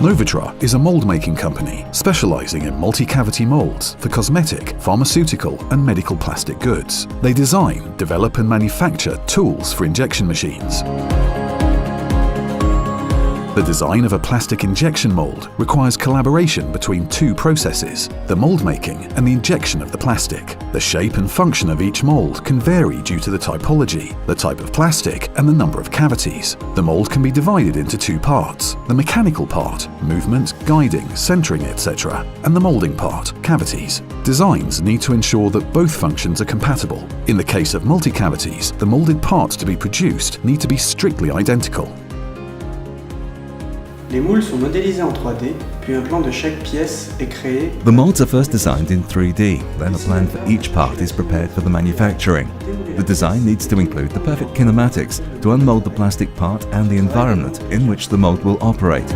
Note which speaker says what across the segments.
Speaker 1: Novatra is a mold-making company specializing in multi-cavity molds for cosmetic, pharmaceutical, and medical plastic goods. They design, develop, and manufacture tools for injection machines. The design of a plastic injection mold requires collaboration between two processes, the mold making and the injection of the plastic. The shape and function of each mold can vary due to the typology, the type of plastic, and the number of cavities. The mold can be divided into two parts, the mechanical part, movement, guiding, centering, etc., and the molding part, cavities. Designs need to ensure that both functions are compatible. In the case of multi-cavities, the molded parts to be produced need to be strictly identical.
Speaker 2: Les moules sont modélisés en 3D, puis un plan de chaque pièce est créé.
Speaker 3: The molds are first designed in 3D, then a plan for each part is prepared for the manufacturing. The design needs to include the perfect kinematics to unmold the plastic part and the environment in which the mold will operate.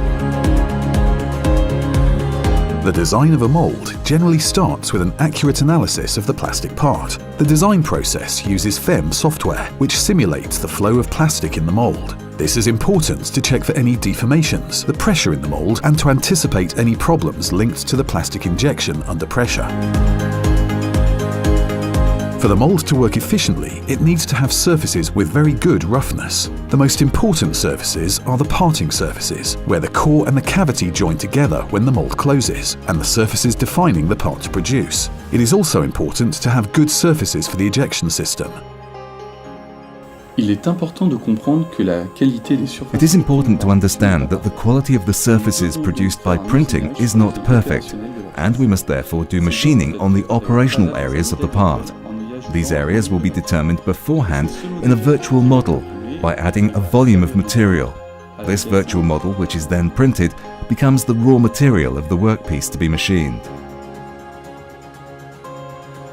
Speaker 1: The design of a mold generally starts with an accurate analysis of the plastic part. The design process uses FEM software, which simulates the flow of plastic in the mold. This is important to check for any deformations, the pressure in the mold, and to anticipate any problems linked to the plastic injection under pressure. For the mold to work efficiently, it needs to have surfaces with very good roughness. The most important surfaces are the parting surfaces, where the core and the cavity join together when the mold closes, and the surfaces defining the part to produce. It is also important to have good surfaces for the ejection system.
Speaker 4: Il est important de comprendre que la qualité des surfaces.
Speaker 3: It is important to understand that the quality of the surfaces produced by printing is not perfect, and we must therefore do machining on the operational areas of the part. These areas will be determined beforehand in a virtual model by adding a volume of material. This virtual model, which is then printed, becomes the raw material of the workpiece to be machined.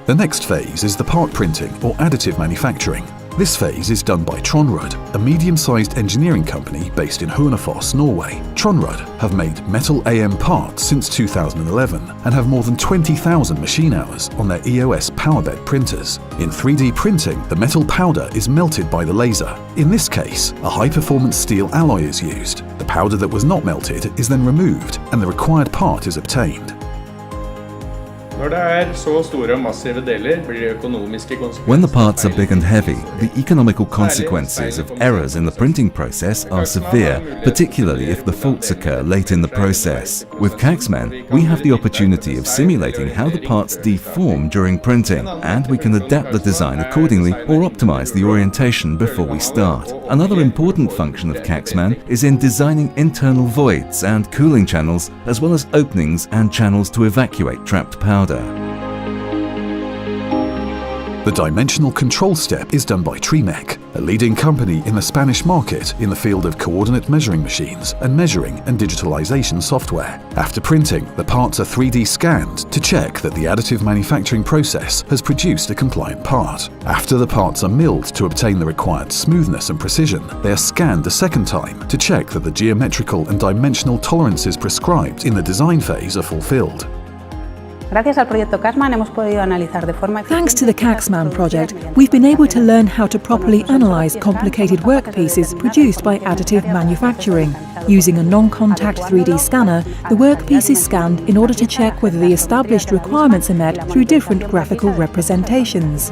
Speaker 1: The next phase is the part printing or additive manufacturing. This phase is done by Tronrud, a medium-sized engineering company based in Hønefoss, Norway. Tronrud have made metal AM parts since 2011 and have more than 20,000 machine hours on their EOS powerbed printers. In 3D printing, the metal powder is melted by the laser. In this case, a high-performance steel alloy is used. The powder that was not melted is then removed and the required part is obtained.
Speaker 5: Når det så store og massive deler, blir det økonomiske konsekvenser.
Speaker 3: When the parts are big and heavy, the economical consequences of errors in the printing process are severe, particularly if the faults occur late in the process. With CAxMan, we have the opportunity of simulating how the parts deform during printing, and we can adapt the design accordingly or optimize the orientation before we start. Another important function of CAxMan is in designing internal voids and cooling channels, as well as openings and channels to evacuate trapped powder.
Speaker 1: The dimensional control step is done by Trimec, a leading company in the Spanish market in the field of coordinate measuring machines and measuring and digitalization software. After printing, the parts are 3D scanned to check that the additive manufacturing process has produced a compliant part. After the parts are milled to obtain the required smoothness and precision, they are scanned a second time to check that the geometrical and dimensional tolerances prescribed in the design phase are fulfilled.
Speaker 6: Thanks to the
Speaker 7: CAxMan project, we've been able to learn how to properly analyze complicated workpieces produced by additive manufacturing. Using a non-contact 3D scanner, the workpiece is scanned in order to check whether the established requirements are met through different graphical representations.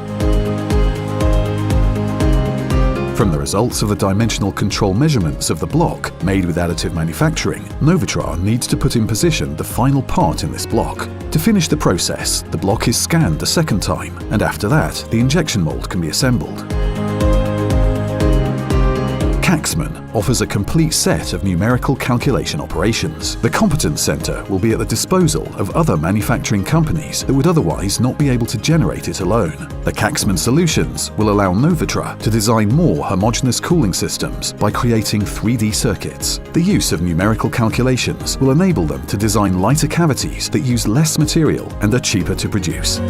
Speaker 1: From the results of the dimensional control measurements of the block made with additive manufacturing, Novatra needs to put in position the final part in this block. To finish the process, the block is scanned a second time, and after that, the injection mold can be assembled. CAxMan offers a complete set of numerical calculation operations. The Competence Center will be at the disposal of other manufacturing companies that would otherwise not be able to generate it alone. The CAxMan solutions will allow Novatra to design more homogeneous cooling systems by creating 3D circuits. The use of numerical calculations will enable them to design lighter cavities that use less material and are cheaper to produce.